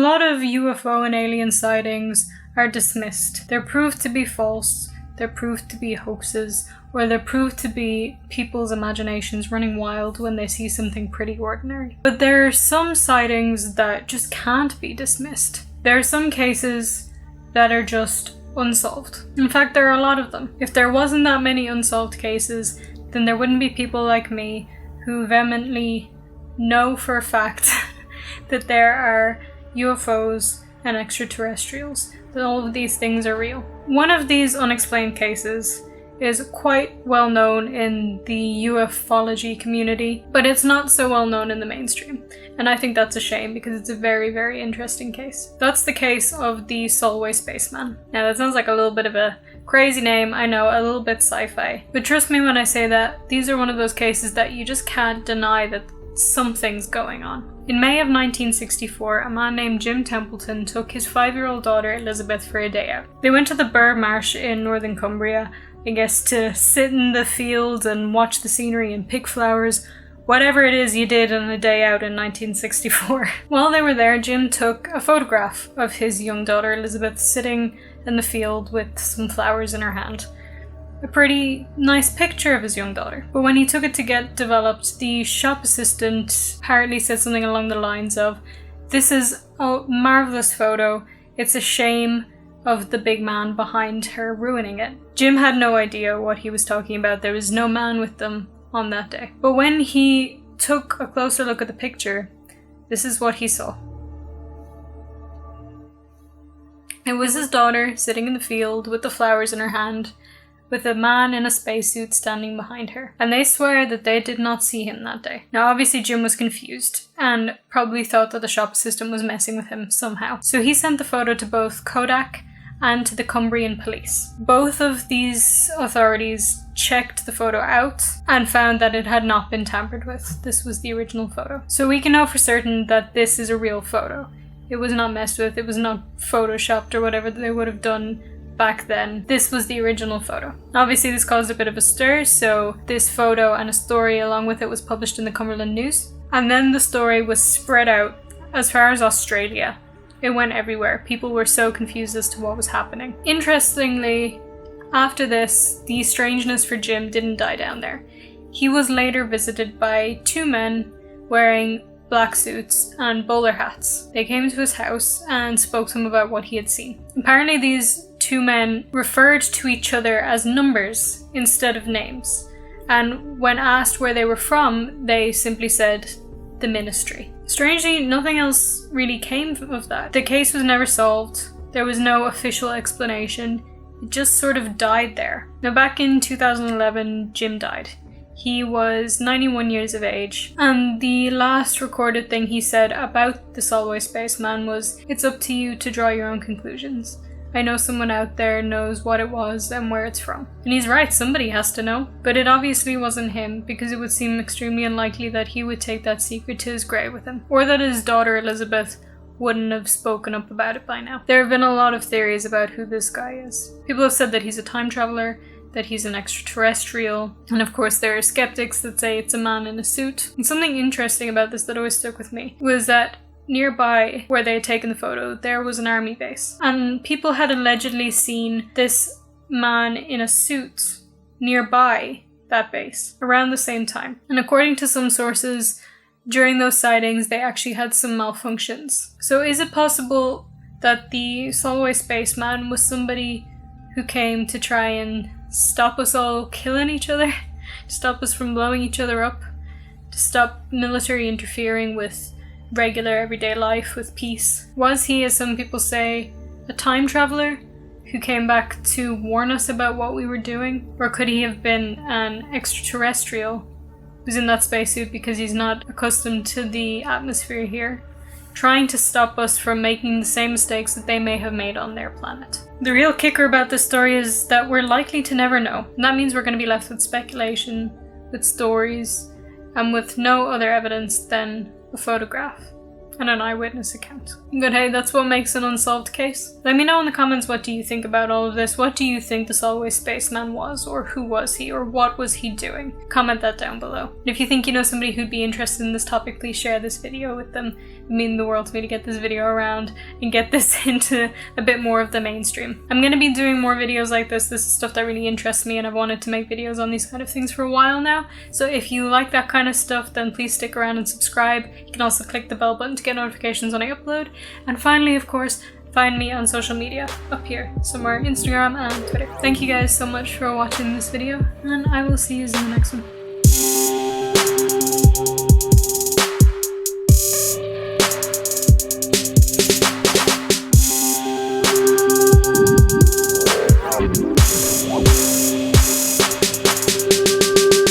lot of UFO and alien sightings are dismissed. They're proved to be false, they're proved to be hoaxes, or they're proved to be people's imaginations running wild when they see something pretty ordinary. But there are some sightings that just can't be dismissed. There are some cases that are just unsolved. In fact, there are a lot of them. If there wasn't that many unsolved cases, then there wouldn't be people like me who vehemently know for a fact that there are UFOs and extraterrestrials, that all of these things are real. One of these unexplained cases is quite well known in the ufology community, but it's not so well known in the mainstream. And I think that's a shame because it's a very, very interesting case. That's the case of the Solway Spaceman. Now that sounds like a little bit of a crazy name, I know, a little bit sci-fi. But trust me when I say that these are one of those cases that you just can't deny that something's going on. In May of 1964, a man named Jim Templeton took his 5-year-old daughter Elizabeth for a day out. They went to the Burr Marsh in northern Cumbria, I guess to sit in the fields and watch the scenery and pick flowers, whatever it is you did on a day out in 1964. While they were there, Jim took a photograph of his young daughter Elizabeth sitting in the field with some flowers in her hand. A pretty nice picture of his young daughter. But when he took it to get developed, the shop assistant apparently said something along the lines of, "This is a marvelous photo. It's a shame of the big man behind her ruining it." Jim had no idea what he was talking about. There was no man with them on that day. But when he took a closer look at the picture, this is what he saw. It was his daughter sitting in the field with the flowers in her hand, with a man in a spacesuit standing behind her. And they swear that they did not see him that day. Now obviously Jim was confused and probably thought that the shop assistant was messing with him somehow. So he sent the photo to both Kodak and to the Cumbrian police. Both of these authorities checked the photo out and found that it had not been tampered with. This was the original photo. So we can know for certain that this is a real photo. It was not messed with, it was not photoshopped or whatever they would have done back then. This was the original photo. Obviously this caused a bit of a stir, so this photo and a story along with it was published in the Cumberland News. And then the story was spread out as far as Australia. It went everywhere. People were so confused as to what was happening. Interestingly, after this, the strangeness for Jim didn't die down there. He was later visited by 2 men wearing black suits and bowler hats. They came to his house and spoke to him about what he had seen. Apparently these 2 men referred to each other as numbers instead of names. And when asked where they were from, they simply said, "The ministry." Strangely, nothing else really came of that. The case was never solved. There was no official explanation. It just sort of died there. Now back in 2011, Jim died. He was 91 years of age, and the last recorded thing he said about the Solway Spaceman was, "It's up to you to draw your own conclusions. I know someone out there knows what it was and where it's from." And he's right, somebody has to know. But it obviously wasn't him, because it would seem extremely unlikely that he would take that secret to his grave with him. Or that his daughter Elizabeth wouldn't have spoken up about it by now. There have been a lot of theories about who this guy is. People have said that he's a time traveler, that he's an extraterrestrial, and of course there are skeptics that say it's a man in a suit. And something interesting about this that always stuck with me was that nearby where they had taken the photo, there was an army base. And people had allegedly seen this man in a suit nearby that base around the same time. And according to some sources, during those sightings, they actually had some malfunctions. So is it possible that the Solway Spaceman was somebody who came to try and stop us all killing each other? To stop us from blowing each other up? To stop military interfering with regular everyday life, with peace? Was he, as some people say, a time traveler who came back to warn us about what we were doing? Or could he have been an extraterrestrial who's in that spacesuit because he's not accustomed to the atmosphere here, trying to stop us from making the same mistakes that they may have made on their planet? The real kicker about this story is that we're likely to never know. And that means we're going to be left with speculation, with stories, and with no other evidence than a photograph. and an eyewitness account. But hey, that's what makes an unsolved case. Let me know in the comments what do you think about all of this. What do you think the Solway Spaceman was, or who was he, or what was he doing? Comment that down below. And if you think you know somebody who'd be interested in this topic, please share this video with them. It would mean the world to me to get this video around and get this into a bit more of the mainstream. I'm going to be doing more videos like this. This is stuff that really interests me, and I've wanted to make videos on these kind of things for a while now. So if you like that kind of stuff, then please stick around and subscribe. You can also click the bell button to get notifications when I upload. And finally, of course, find me on social media up here somewhere, Instagram and Twitter. Thank you guys so much for watching this video, and I will see you in the next one.